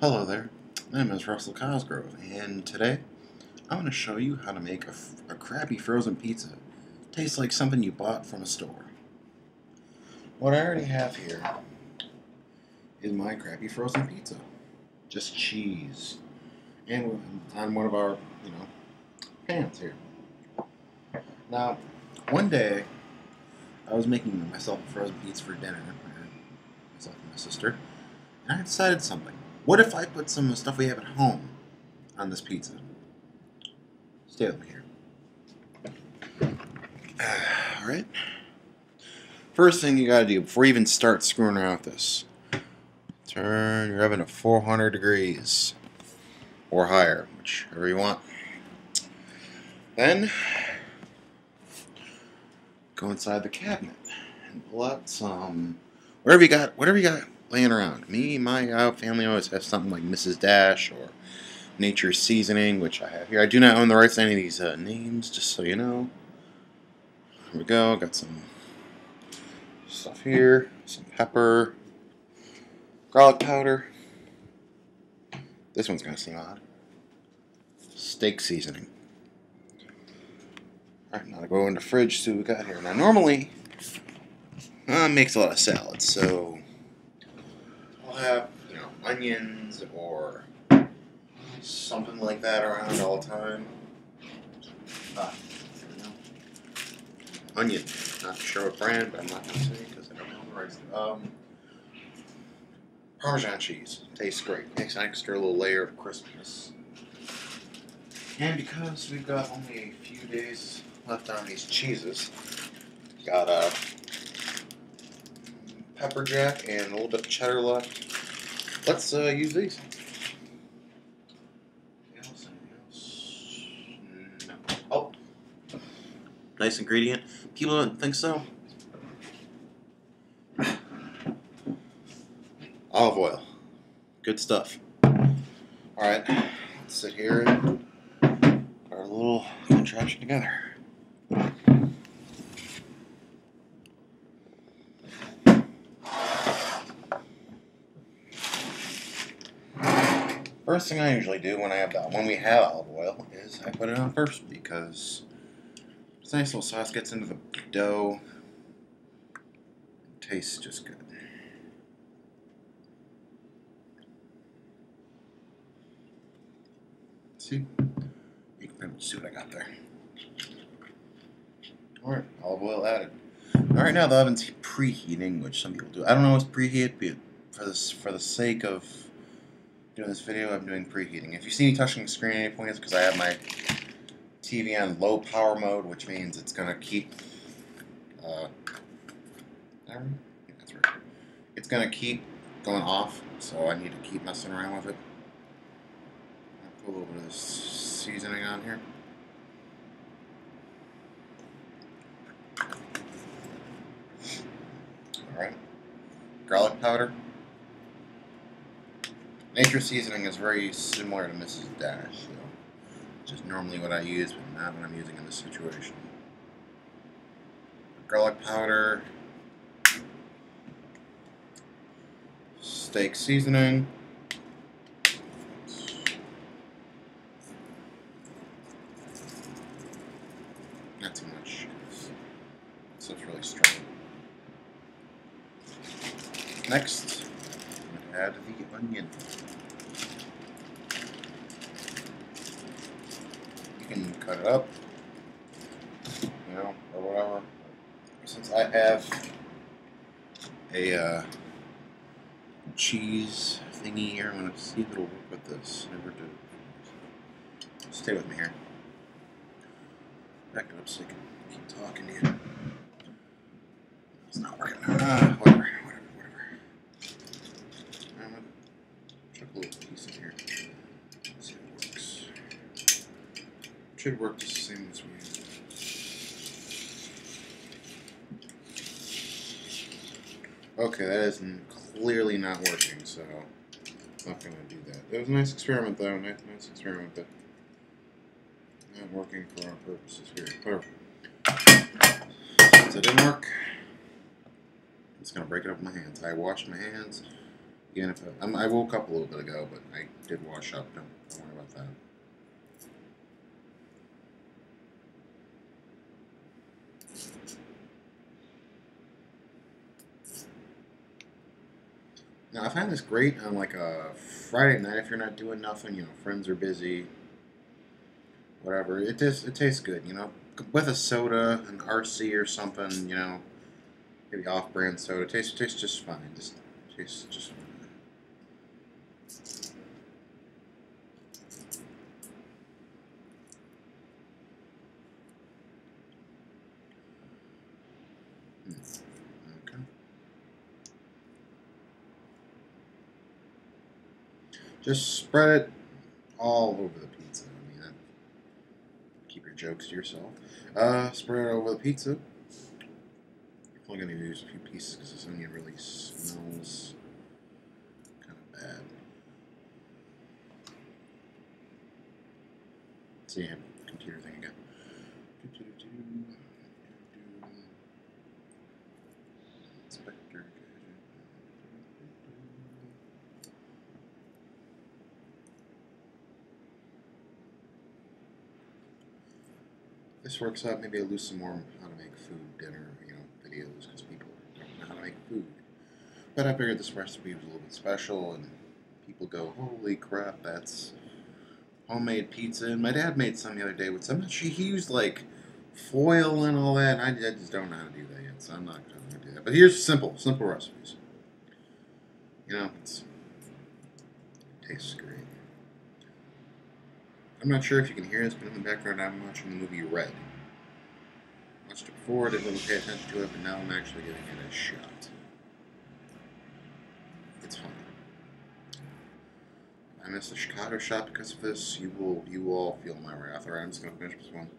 Hello there, my name is Russell Cosgrove, and today I'm going to show you how to make a crappy frozen pizza. Tastes like something you bought from a store. What I already have here is my crappy frozen pizza. Just cheese. And on one of our, pans here. Now, one day I was making myself a frozen pizza for dinner, myself and my sister, and I decided something. What if I put some of the stuff we have at home on this pizza? Stay with me here. Alright. First thing you gotta do before you even start screwing around with this, turn your oven to 400 degrees or higher, whichever you want. Then go inside the cabinet and pull out some whatever you got laying around. Me, my family always has something like Mrs. Dash or Nature's Seasoning, which I have here. I do not own the rights to any of these names, just so you know. Here we go. Got some stuff here, some pepper, garlic powder. This one's gonna seem odd. Steak seasoning. Alright, now to go in the fridge, see what we got here. Now normally, makes a lot of salads, so I'll have, onions or something like that around all the time. There we go. Onion. Not sure what brand, but I'm not going to say because I don't know the rights. Parmesan cheese. Tastes great. Makes an extra little layer of crispness. And because we've got only a few days left on these cheeses, got pepper jack and a little bit of cheddar left. Let's use these. Anything else? No. Oh, nice ingredient. People don't think so. Olive oil. Good stuff. Alright, let's sit here and put our little contraption together. First thing I usually do when we have olive oil is I put it on first because this nice little sauce gets into the dough. It tastes just good. See? You can pretty much see what I got there. Alright, olive oil added. Alright, now the oven's preheating, which some people do. I don't know what's preheat, but for the sake of doing this video, I'm doing preheating. If you see me touching the screen at any point, it's because I have my TV on low power mode, which means it's gonna keep that's right. It's gonna keep going off, so I need to keep messing around with it. I'll put a little bit of this seasoning on here. Alright. Garlic powder. Nature's Seasoning is very similar to Mrs. Dash, so which is normally what I use, but not what I'm using in this situation. Garlic powder, steak seasoning, not too much, so it's really strong. Next, I'm going to add the onion. You can cut it up, or whatever. Since I have a cheese thingy here, I'm going to see if it'll work with this. Never do. Stay with me here. Back it up so I can keep talking to you. It's not working. Whatever. I'm going to chuck a little piece in here. See if it works. Should work just the same as we use. Okay, that is clearly not working, so I'm not going to do that. It was a nice experiment, though. Nice experiment, but not working for our purposes here. Whatever. Since it didn't work, I'm just going to break it up with my hands. I wash my hands again if I woke up a little bit ago, but I did wash up. Don't worry about that. Now I find this great on like a Friday night if you're not doing nothing. You know, friends are busy, whatever. It tastes good. You know, with a soda, an RC or something. You know, maybe off-brand soda. Tastes just fine. Just tastes just fine. Okay. Just spread it all over the pizza. I mean, keep your jokes to yourself. Spread it over the pizza. I'm only going to use a few pieces because this onion really smells kind of bad. See, I have a computer thing again. Inspector. This works out. Maybe I'll do some more how to make food dinner, you know, videos because people don't know how to make food. But I figured this recipe was a little bit special, and people go, "Holy crap, that's homemade pizza!" And my dad made some the other day with some. He used like foil and all that. And I just don't know how to do that yet, so I'm not going to do that. But here's simple recipes. You know, it tastes great. I'm not sure if you can hear this, but in the background I'm watching the movie Red. I watched it before, didn't really pay attention to it, but now I'm actually giving it a shot. It's fun. I missed the Chicago shot because of this. You will all feel my wrath. Alright, I'm just gonna finish this one.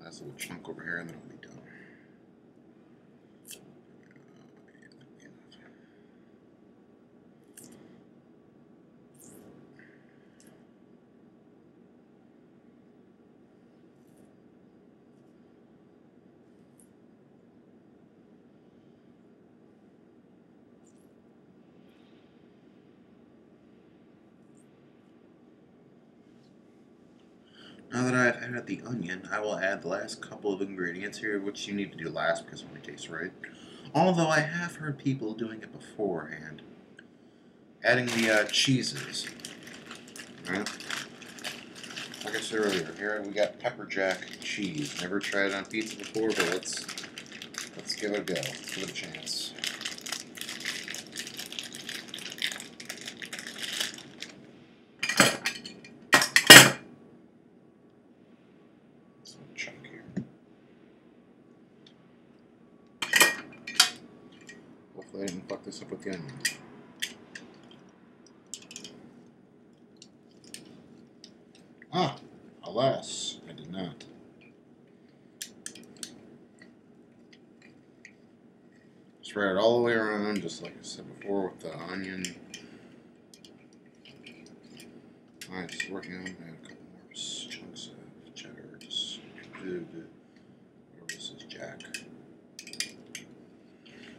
Last little chunk over here, and then I'll be done. Now that I've added the onion, I will add the last couple of ingredients here, which you need to do last because it only tastes right. Although I have heard people doing it beforehand. Adding the cheeses. Alright? Like I said earlier, here we got pepper jack cheese. Never tried it on pizza before, but let's give it a go. Let's give it a chance. Chunk here. Hopefully I didn't fuck this up with the onion. Ah, alas, I did not. Spread it all the way around, just like I said before with the onion. Alright, just working on a couple more chunks of cheddar. Just whatever this is, Jack.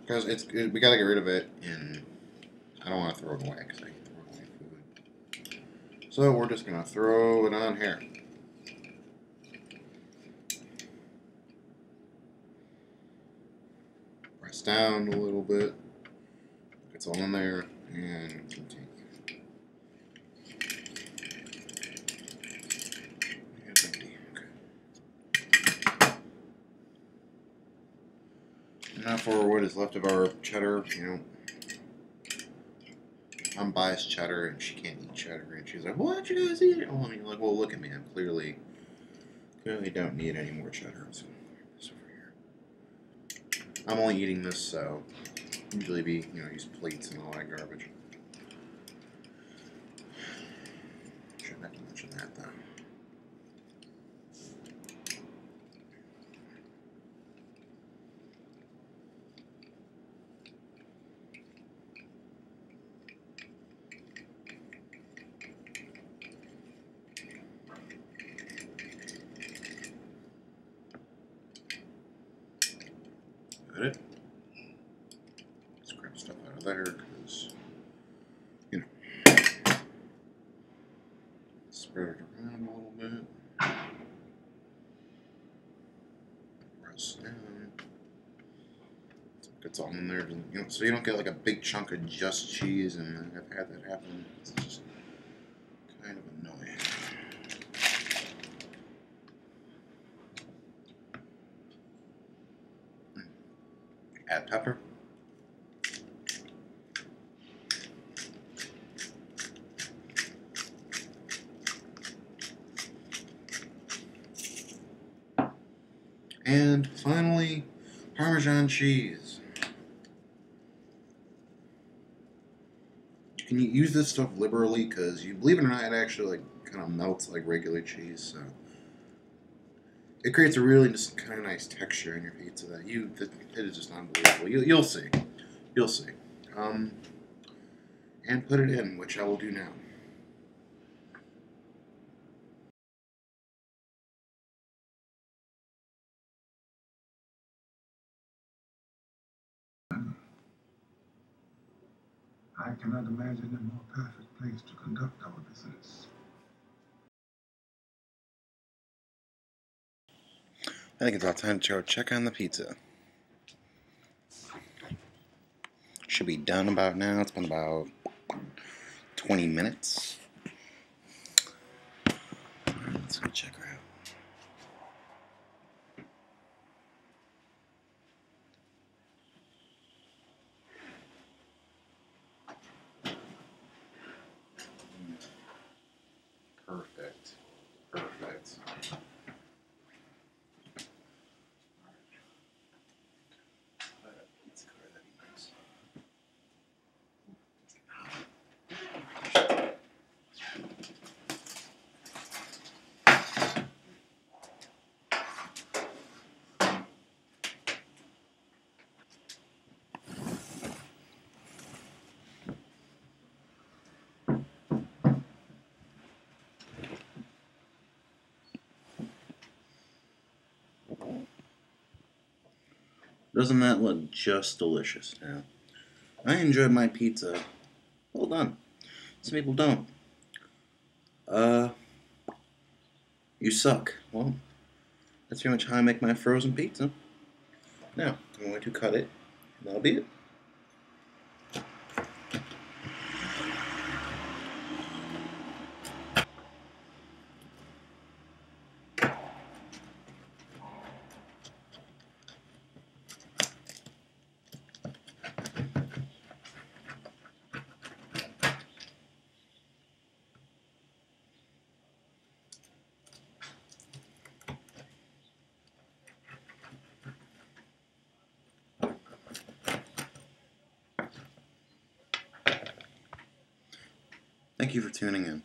Because we gotta get rid of it, and I don't want to throw it away because I hate throwing away food. So we're just gonna throw it on here. Press down a little bit. It's all in there, and continue. Now for what is left of our cheddar, you know, I'm biased cheddar, and she can't eat cheddar, and she's like, "Why don't you guys eat it?" Well, I mean, like, well, look at me, I'm clearly don't need any more cheddar. So this over here. I'm only eating this, so usually be, you know, use plates and all that garbage. Shouldn't have to mention that though. Got it. Let's grab stuff out of there because Spread it around a little bit. Press down. So it gets all in there, so you don't get like a big chunk of just cheese, and I've had that happen. It's just kind of annoying. Add pepper. And finally, Parmesan cheese. You can use this stuff liberally because, you believe it or not, it actually kind of melts like regular cheese. So it creates a really just kind of nice texture in your pizza that it is just unbelievable. You'll see, you'll see. And put it in, which I will do now. I cannot imagine a more perfect place to conduct our business. I think it's about time to go check on the pizza. Should be done about now. It's been about 20 minutes. Let's go check her out. Perfect. Perfect. Pizza cutter, that'd be nice. Doesn't that look just delicious now? I enjoyed my pizza. Well done. Some people don't. You suck. Well, that's pretty much how I make my frozen pizza. Now, I'm going to cut it, and that'll be it. Thank you for tuning in.